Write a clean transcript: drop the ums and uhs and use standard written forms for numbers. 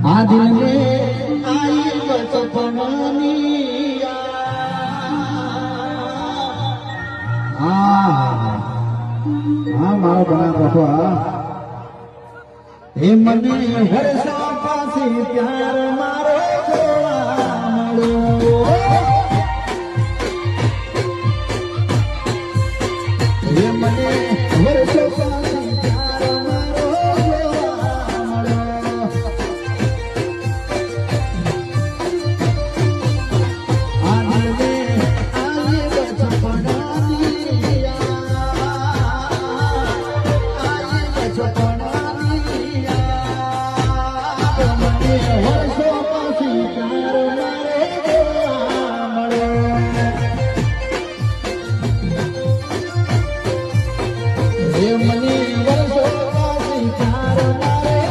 આ દિલ में आई बचपननी હા મારો બના રાખો હે મને વર્ષા પાછી પ્યાર મારો જોવા મળ્યો હે મને વર્ષો પાછી પ્યાર મારો જોવા મળ્યો આ દિલને આયે બચપનાની આયે બચપનાની મને વર્ષો